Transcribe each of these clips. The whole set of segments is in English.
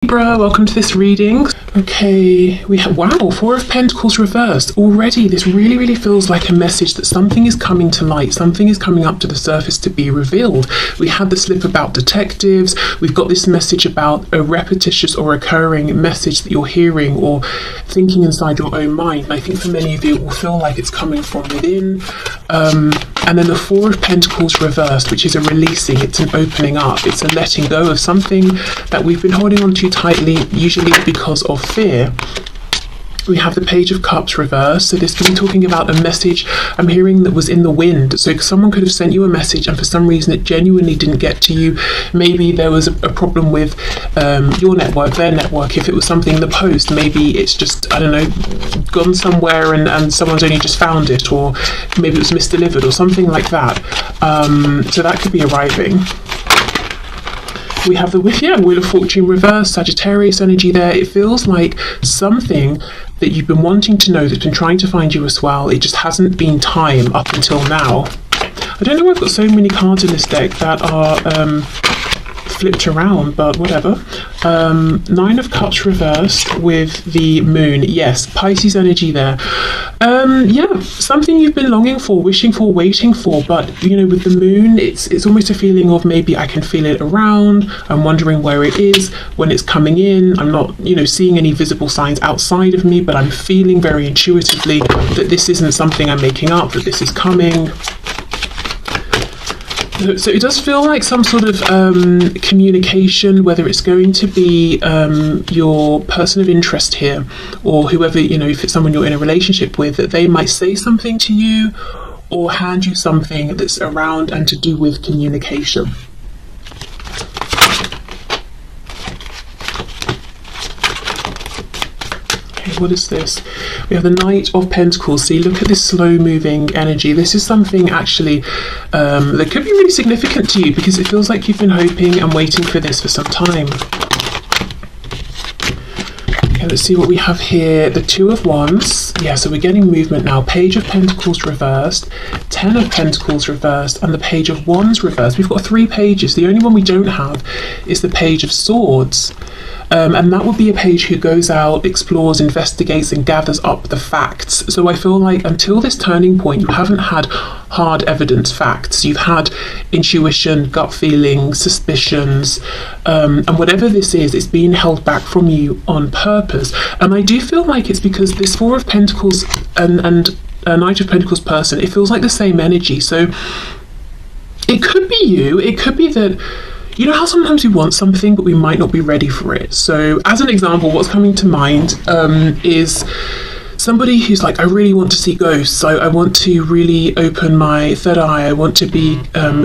Libra, welcome to this reading. Okay, we have, wow, Four of Pentacles reversed. Already, this really feels like a message that something is coming to light, something is coming up to the surface to be revealed. We had the slip about detectives, we've got this message about a repetitious or recurring message that you're hearing or thinking inside your own mind. And I think for many of you, it will feel like it's coming from within. And then the Four of Pentacles reversed, which is a releasing, it's an opening up, it's a letting go of something that we've been holding on to tightly, usually because of fear. We have the Page of Cups reversed, so this been talking about a message I'm hearing that was in the wind. So someone could have sent you a message and for some reason it genuinely didn't get to you. Maybe there was a problem with your network, their network. If it was something in the post, maybe it's just, I don't know, gone somewhere and someone's only just found it, or maybe it was misdelivered or something like that. So that could be arriving. We have the Wheel of Fortune reversed, Sagittarius energy there. It feels like something that you've been wanting to know that's been trying to find you as well. It just hasn't been time up until now. I don't know why I've got so many cards in this deck that are flipped around, but whatever. Nine of Cups reversed with the Moon. Yes, Pisces energy there. Yeah, something you've been longing for, wishing for, waiting for, but you know, with the Moon, it's almost a feeling of maybe I can feel it around. I'm wondering where it is when it's coming in. I'm not, you know, seeing any visible signs outside of me, but I'm feeling very intuitively that this isn't something I'm making up, that this is coming. So it does feel like some sort of communication, whether it's going to be your person of interest here, or whoever, you know, if it's someone you're in a relationship with, that they might say something to you or hand you something that's around and to do with communication. What is this? We have the Knight of Pentacles. See, look at this slow moving energy. This is something actually that could be really significant to you, because it feels like you've been hoping and waiting for this for some time. Okay, let's see what we have here. The Two of Wands. Yeah, so we're getting movement now. Page of Pentacles reversed, Ten of Pentacles reversed, and the Page of Wands reversed. We've got 3 pages. The only one we don't have is the Page of Swords. And that would be a page who goes out, explores, investigates, and gathers up the facts. So I feel like until this turning point, you haven't had hard evidence facts. You've had intuition, gut feelings, suspicions, and whatever this is, it's being held back from you on purpose. And I do feel like it's because this Four of Pentacles and a Knight of Pentacles person, it feels like the same energy. So it could be you, it could be that, you know how sometimes we want something but we might not be ready for it. So as an example, what's coming to mind is somebody who's like, I really want to see ghosts, so I want to really open my third eye, I want to be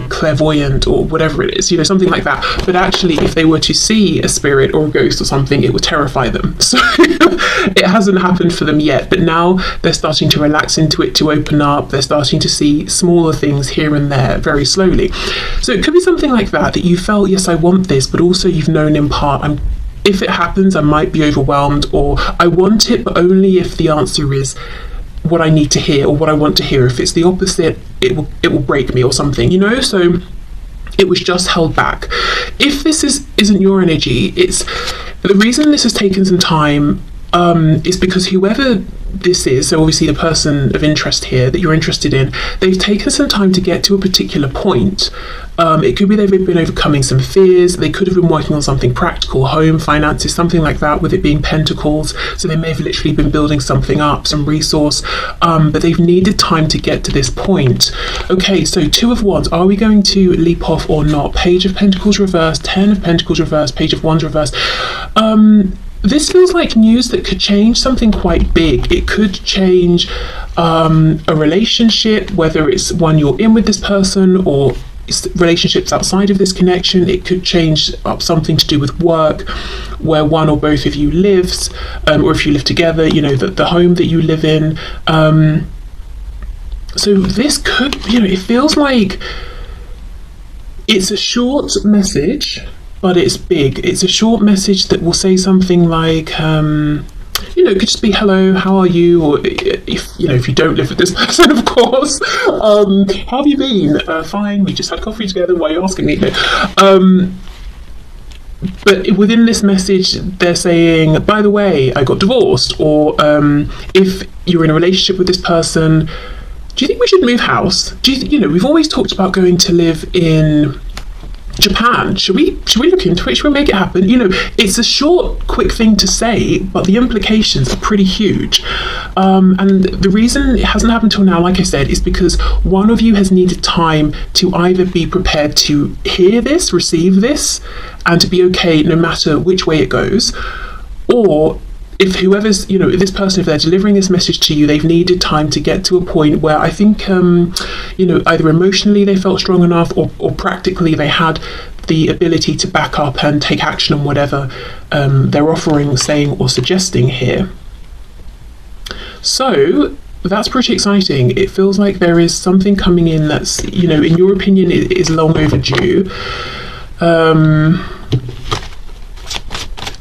clairvoyant or whatever it is, you know, something like that. But actually, if they were to see a spirit or a ghost or something, it would terrify them. So it hasn't happened for them yet, but now they're starting to relax into it, to open up. They're starting to see smaller things here and there very slowly. So it could be something like that, that you felt, yes, I want this, but also you've known in part, if it happens, I might be overwhelmed, or I want it, but only if the answer is what I need to hear or what I want to hear. If it's the opposite, it will break me or something, you know? So it was just held back. If this isn't your energy, it's the reason this has taken some time is because whoever this is, so obviously the person of interest here that you're interested in, they've taken some time to get to a particular point. It could be they've been overcoming some fears. They could have been working on something practical, home, finances, something like that, with it being Pentacles. So they may have literally been building something up, some resource, but they've needed time to get to this point. Okay, so Two of Wands, are we going to leap off or not? Page of Pentacles reversed, Ten of Pentacles reversed, Page of Wands reversed. This feels like news that could change something quite big. It could change a relationship, whether it's one you're in with this person or relationships outside of this connection. It could change up something to do with work, where one or both of you lives, or if you live together, you know, the home that you live in. So this could, you know, it feels like it's a short message, but it's big. It's a short message that will say something like, you know, it could just be, hello, how are you? Or if, you know, if you don't live with this person, of course, how have you been? Fine, we just had coffee together, why are you asking me? but within this message, they're saying, by the way, I got divorced, or if you're in a relationship with this person, do you think we should move house? We've always talked about going to live in Japan. Should we look into it? Should we make it happen? It's a short, quick thing to say, but the implications are pretty huge. And the reason it hasn't happened till now, like I said, is because one of you has needed time to either be prepared to hear this, receive this, and to be okay no matter which way it goes, or if whoever's, this person, if they're delivering this message to you, they've needed time to get to a point where I think, either emotionally they felt strong enough, or practically they had the ability to back up and take action on whatever they're offering, saying, or suggesting here. So that's pretty exciting. It feels like there is something coming in that's, in your opinion, is long overdue.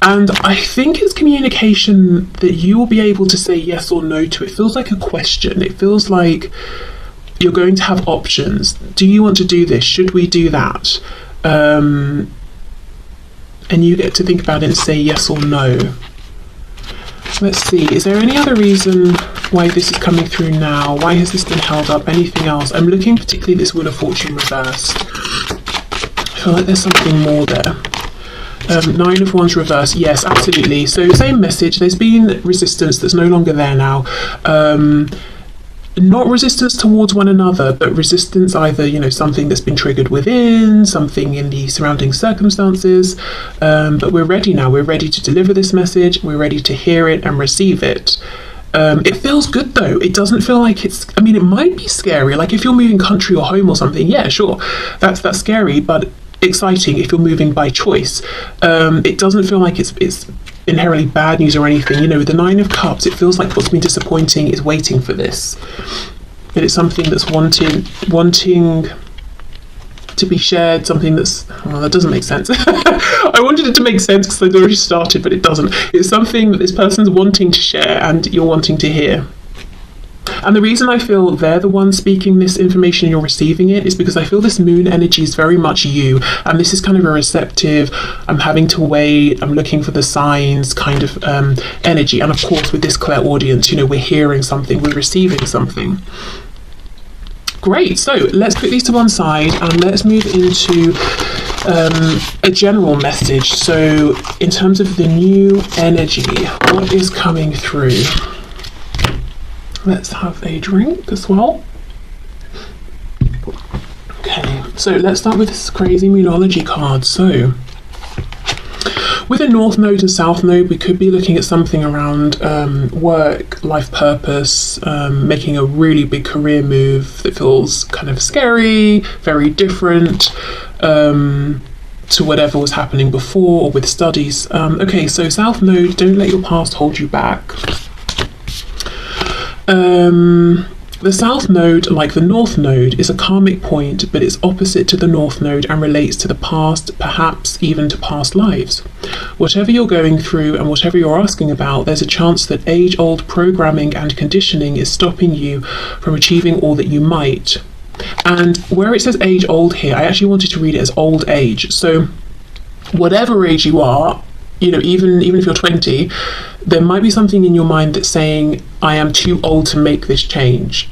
And I think it's communication that you will be able to say yes or no to. It feels like a question. It feels like you're going to have options. Do you want to do this? Should we do that? And you get to think about it and say yes or no. Let's see, is there any other reason why this is coming through now? Why has this been held up? Anything else? I'm looking particularly at this Wheel of Fortune reversed. I feel like there's something more there. Nine of Wands reverse, yes, absolutely. So same message, there's been resistance that's no longer there now. Not resistance towards one another, but resistance either, something that's been triggered within, something in the surrounding circumstances. But we're ready now. We're ready to deliver this message. We're ready to hear it and receive it. It feels good though. It doesn't feel like it might be scary. Like if you're moving country or home or something, yeah, sure, that's scary, but exciting if you're moving by choice. It doesn't feel like it's inherently bad news or anything. With the Nine of Cups, it feels like what's been disappointing is waiting for this. But it's something that's wanting to be shared, something that's, that doesn't make sense. I wanted it to make sense because I'd already started, but it doesn't. It's something that this person's wanting to share and you're wanting to hear. And the reason I feel they're the ones speaking this information and you're receiving it is because I feel this moon energy is very much you, and this is kind of a receptive, I'm having to wait, I'm looking for the signs kind of energy. And of course with this clairaudience, we're hearing something, we're receiving something. Great, so let's put these to one side and let's move into a general message. So in terms of the new energy, what is coming through? Let's have a drink as well. Okay, so let's start with this crazy Moonology card. So with a North Node and South Node, we could be looking at something around work, life purpose, making a really big career move that feels kind of scary, very different to whatever was happening before or with studies. Okay, so South Node, don't let your past hold you back. The South Node, like the North Node, is a karmic point, but it's opposite to the North Node and relates to the past, perhaps even to past lives. Whatever you're going through and whatever you're asking about, there's a chance that age-old programming and conditioning is stopping you from achieving all that you might. And where it says age-old here, I actually wanted to read it as old age. So whatever age you are, even if you're 20, there might be something in your mind that's saying, I am too old to make this change.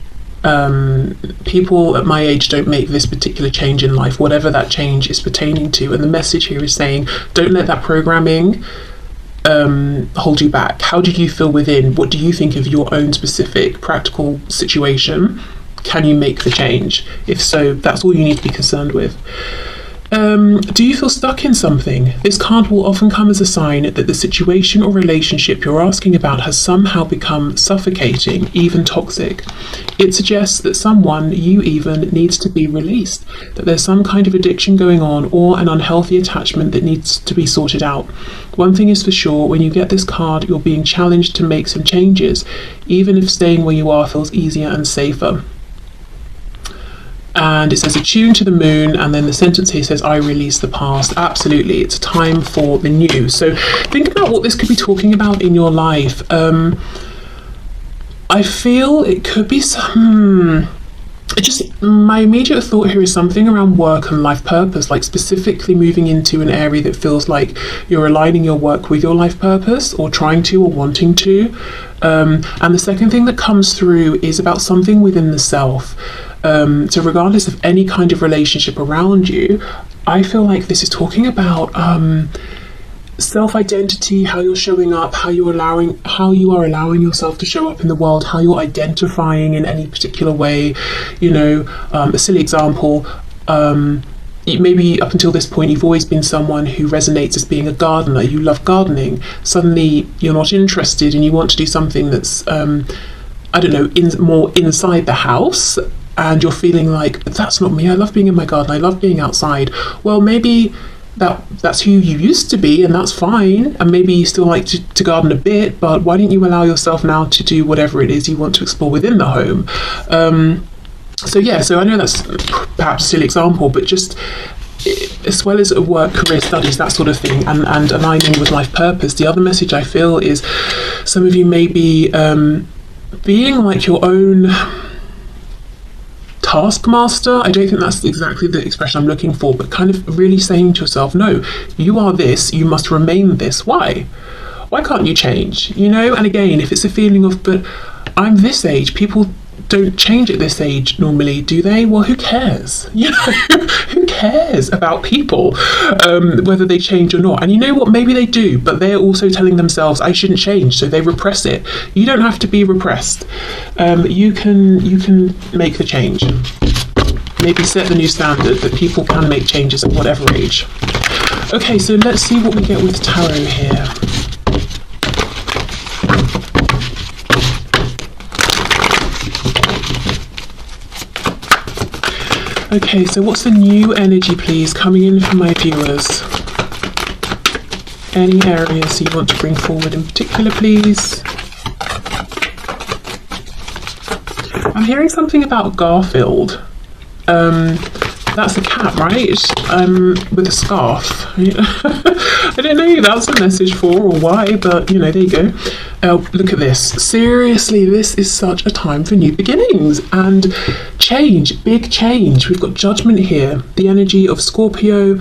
People at my age don't make this particular change in life, whatever that change is pertaining to. And the message here is saying, don't let that programming hold you back. How did you feel within? What do you think of your own specific practical situation? Can you make the change? If so, that's all you need to be concerned with. Do you feel stuck in something? This card will often come as a sign that the situation or relationship you're asking about has somehow become suffocating, even toxic. It suggests that someone, you even, needs to be released, that there's some kind of addiction going on or an unhealthy attachment that needs to be sorted out. One thing is for sure, when you get this card, you're being challenged to make some changes, even if staying where you are feels easier and safer. And it says attune to the moon, and then the sentence here says I release the past. Absolutely, it's time for the new. So think about what this could be talking about in your life. I feel it could be some my immediate thought here is something around work and life purpose, like specifically moving into an area that feels like you're aligning your work with your life purpose, or trying to, or wanting to. And the second thing that comes through is about something within the self. So regardless of any kind of relationship around you, I feel like this is talking about self-identity, how you're showing up, how you are allowing yourself to show up in the world, how you're identifying in any particular way. A silly example, maybe up until this point you've always been someone who resonates as being a gardener. You love gardening. Suddenly you're not interested and you want to do something that's more inside the house, and you're feeling like, that's not me. I love being in my garden, I love being outside. Well, maybe that's who you used to be, and that's fine, and maybe you still like to garden a bit, but why don't you allow yourself now to do whatever it is you want to explore within the home? So I know that's perhaps a silly example, but just as well as work, career, studies, that sort of thing, and aligning with life purpose, the other message I feel is some of you may be being like your own taskmaster. I don't think that's exactly the expression I'm looking for, but kind of really saying to yourself, no, you are this, you must remain this. Why can't you change? And again, if it's a feeling of, but I'm this age, people don't change at this age normally, do they? Well, who cares? Who cares about people, whether they change or not? And you know what, maybe they do, but they're also telling themselves, I shouldn't change, so they repress it. You don't have to be repressed. You can make the change. Maybe set the new standard that people can make changes at whatever age. Okay, so let's see what we get with tarot here. Okay, so what's the new energy, please, coming in for my viewers? Any areas you want to bring forward in particular, please? I'm hearing something about Garfield. That's a cat, right? With a scarf. I don't know who that's a message for or why, but there you go. Look at this. Seriously, this is such a time for new beginnings and change, big change. We've got judgment here, the energy of Scorpio.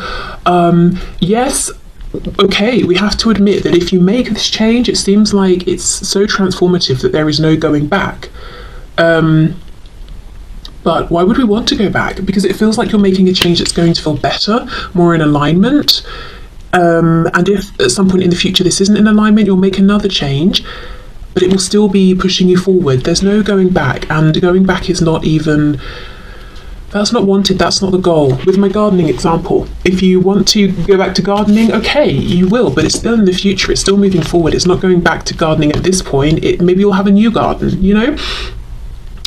Yes, okay, we have to admit that if you make this change, it seems like it's so transformative that there is no going back. But why would we want to go back? Because it feels like you're making a change that's going to feel better, more in alignment. And if at some point in the future this isn't in alignment, you'll make another change, but it will still be pushing you forward. There's no going back, and going back is not even, that's not wanted, that's not the goal. With my gardening example, if you want to go back to gardening, okay, you will, but it's still in the future, it's still moving forward. It's not going back to gardening at this point. Maybe you'll have a new garden,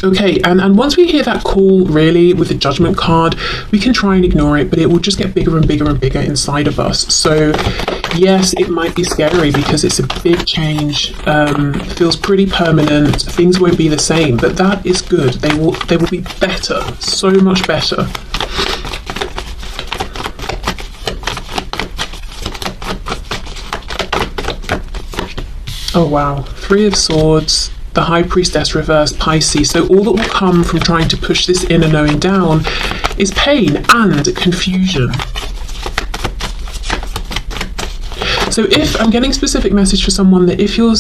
Okay, and once we hear that call, really, with the judgment card, we can try and ignore it, but it will just get bigger and bigger and bigger inside of us. So yes, it might be scary because it's a big change, feels pretty permanent, things won't be the same, but that is good. They will be better, so much better. Oh wow, 3 of Swords, the High Priestess reversed, Pisces. So all that will come from trying to push this inner knowing down is pain and confusion. So if I'm getting a specific message for someone, that if you're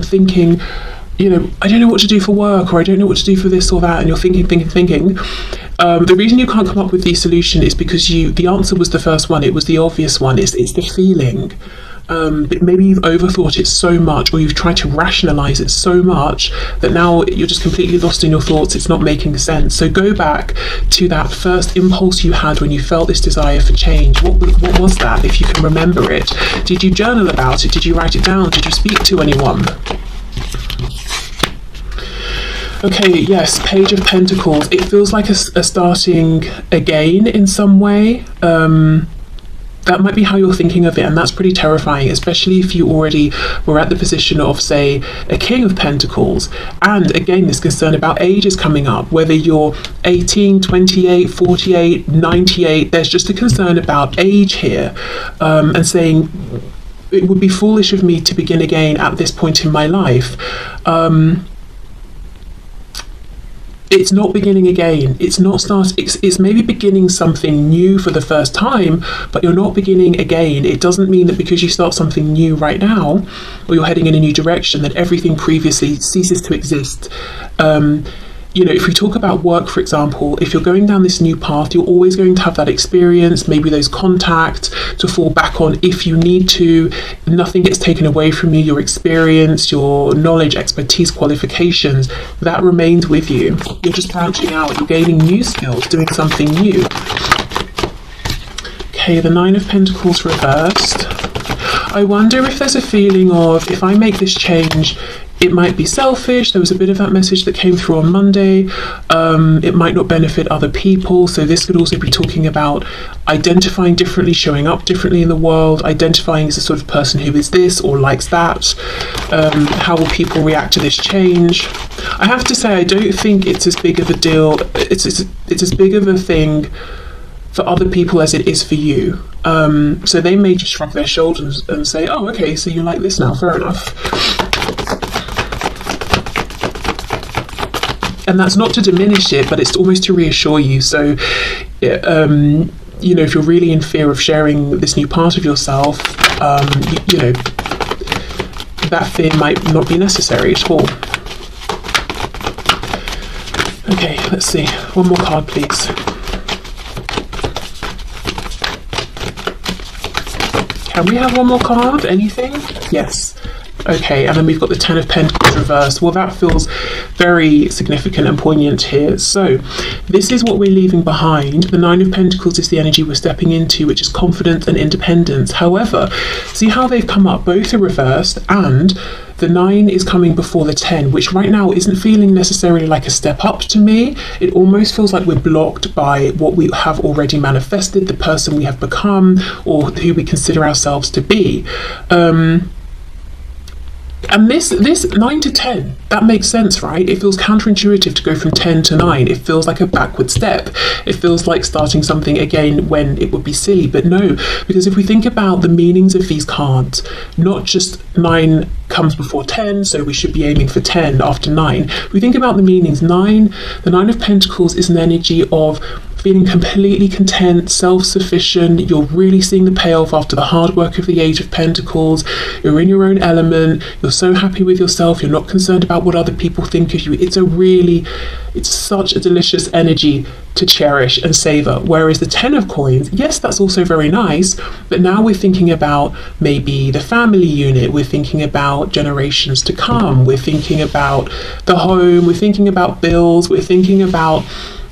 thinking, I don't know what to do for work, or I don't know what to do for this or that, and you're thinking, the reason you can't come up with the solution is because the answer was the first one, it was the obvious one, it's the feeling. But maybe you've overthought it so much, or you've tried to rationalize it so much that now you're just completely lost in your thoughts. It's not making sense. So go back to that first impulse you had when you felt this desire for change. What was that, if you can remember it? Did you journal about it? Did you write it down? Did you speak to anyone? Okay, yes, Page of Pentacles. It feels like a starting again in some way. That might be how you're thinking of it, and that's pretty terrifying, especially if you already were at the position of, say, a King of Pentacles. And again, this concern about age is coming up, whether you're 18, 28, 48, 98, there's just a concern about age here, and saying, it would be foolish of me to begin again at this point in my life. it's not beginning again. It's not start. It's maybe beginning something new for the first time, but you're not beginning again. It doesn't mean that because you start something new right now, or you're heading in a new direction, that everything previously ceases to exist. You know, if we talk about work, for example, if you're going down this new path, you're always going to have that experience, maybe those contacts to fall back on if you need to. Nothing gets taken away from you. Your experience, your knowledge, expertise, qualifications, that remains with you. You're just branching out, you're gaining new skills, doing something new. Okay, the Nine of Pentacles reversed. I wonder if there's a feeling of, if I make this change, it might be selfish. There was a bit of that message that came through on Monday. It might not benefit other people. So this could also be talking about identifying differently, showing up differently in the world, identifying as a sort of person who is this or likes that. How will people react to this change? I have to say, I don't think it's as big of a deal. It's as big of a thing for other people as it is for you. So they may just shrug their shoulders and say, oh, okay, so you like this now, fair enough. And that's not to diminish it, but it's almost to reassure you. So, you know, if you're really in fear of sharing this new part of yourself, you know, that fear might not be necessary at all. Okay, let's see. One more card, please. Can we have one more card? Anything? Yes. Okay, and then we've got the Ten of Pentacles reversed. Well, that feels very significant and poignant here. So this is what we're leaving behind. The Nine of Pentacles is the energy we're stepping into, which is confidence and independence. However, see how they've come up? Both are reversed, and the 9 is coming before the 10, which right now isn't feeling necessarily like a step up to me. It almost feels like we're blocked by what we have already manifested, the person we have become, or who we consider ourselves to be. And this 9 to 10, that makes sense, right? It feels counterintuitive to go from 10 to 9. It feels like a backward step. It feels like starting something again when it would be silly. But no, because if we think about the meanings of these cards, not just 9 comes before 10, so we should be aiming for 10 after 9. If we think about the meanings, the 9 of Pentacles is an energy of feeling completely content, self-sufficient. You're really seeing the payoff after the hard work of the Eight of Pentacles. You're in your own element. You're so happy with yourself. You're not concerned about what other people think of you. It's such a delicious energy to cherish and savor. Whereas the 10 of Coins, yes, that's also very nice, but now we're thinking about maybe the family unit. We're thinking about generations to come. We're thinking about the home. We're thinking about bills. We're thinking about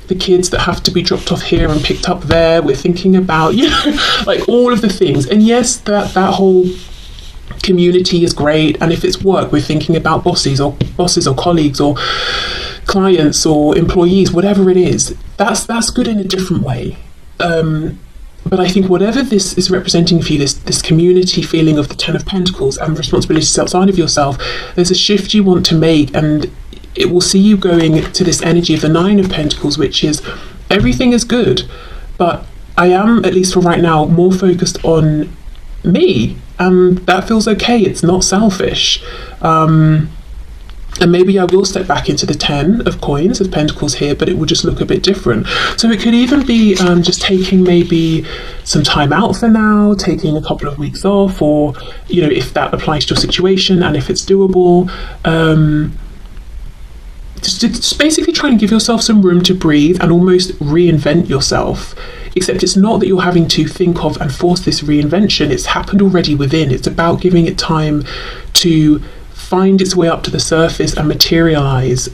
the kids that have to be dropped off here and picked up there. We're thinking about, you know, like all of the things. And yes, that whole community is great. And if it's work, we're thinking about bosses or colleagues or clients or employees, whatever it is. That's good in a different way. But I think whatever this is representing for you, this community feeling of the 10 of Pentacles and responsibilities outside of yourself, there's a shift you want to make, and it will see you going to this energy of the 9 of Pentacles, which is everything is good, but I am, at least for right now, more focused on me, and that feels okay. It's not selfish. And maybe I will step back into the 10 of Coins, of Pentacles here, but it will just look a bit different. So it could even be just taking maybe some time out for now, taking a couple of weeks off, or, you know, if that applies to your situation and if it's doable. Just basically try and give yourself some room to breathe and almost reinvent yourself. Except it's not that you're having to think of and force this reinvention. It's happened already within. It's about giving it time to find its way up to the surface and materialize.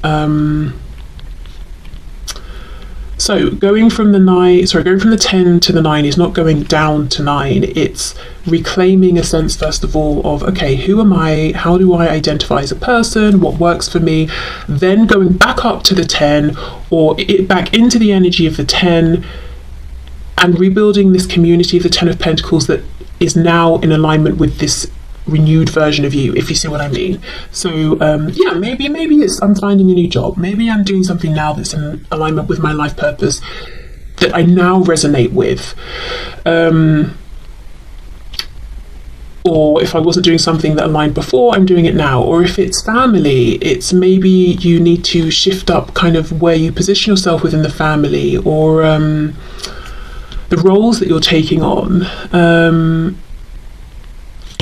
So going from the 10 to the 9 is not going down to 9. It's reclaiming a sense, first of all, of, okay, who am I? How do I identify as a person? What works for me? Then going back up to the 10, or back into the energy of the 10, and rebuilding this community of the 10 of Pentacles that is now in alignment with this renewed version of you, if you see what I mean. So yeah, maybe it's I'm finding a new job. Maybe I'm doing something now that's in alignment with my life purpose that I now resonate with. or if I wasn't doing something that aligned before, I'm doing it now. Or if it's family, it's maybe you need to shift up kind of where you position yourself within the family, or the roles that you're taking on.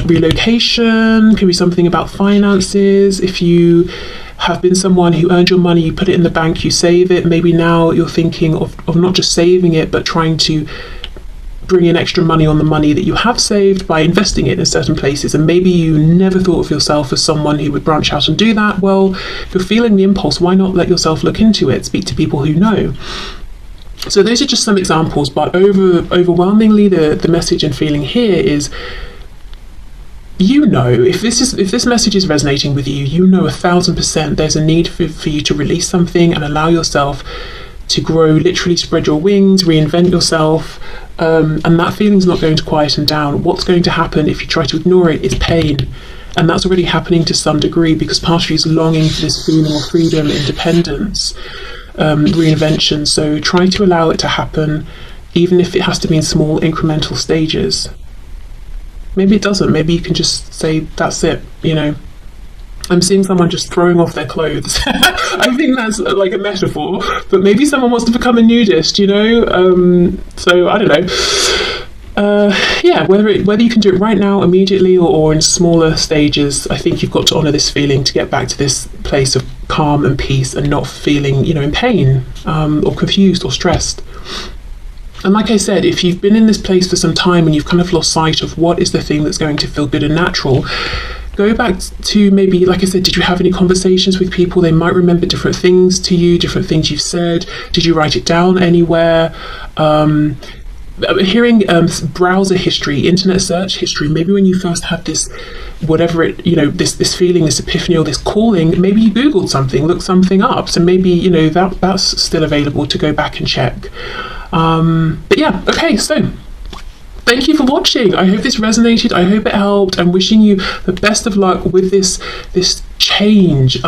Relocation can be something about finances. If you have been someone who earned your money, you put it in the bank, you save it, maybe now you're thinking of not just saving it, but trying to bring in extra money on the money that you have saved by investing it in certain places. And maybe you never thought of yourself as someone who would branch out and do that. Well, if you're feeling the impulse, why not let yourself look into it, speak to people who know. So those are just some examples, but overwhelmingly the message and feeling here is, if this message is resonating with you, 1,000% there's a need for you to release something and allow yourself to grow, literally spread your wings, reinvent yourself, and that feeling's not going to quieten down. What's going to happen if you try to ignore it is pain, and that's already happening to some degree, because part of you is longing for this feeling of freedom, independence, reinvention. So try to allow it to happen, even if it has to be in small incremental stages. Maybe it doesn't. Maybe you can just say, that's it, I'm seeing someone just throwing off their clothes. I think that's like a metaphor, but maybe someone wants to become a nudist, so I don't know. Whether you can do it right now, immediately, or in smaller stages, I think you've got to honour this feeling to get back to this place of calm and peace, and not feeling, in pain, or confused or stressed. And like I said, if you've been in this place for some time and you've kind of lost sight of what is the thing that's going to feel good and natural, go back to maybe, like I said, did you have any conversations with people? They might remember different things to you, different things you've said. Did you write it down anywhere? Hearing browser history, internet search history, maybe when you first had this, whatever it, this feeling, this epiphany, or this calling, maybe you Googled something, looked something up. So maybe, that's still available to go back and check. But yeah, okay, so thank you for watching. I hope this resonated. I hope it helped. I'm wishing you the best of luck with this change.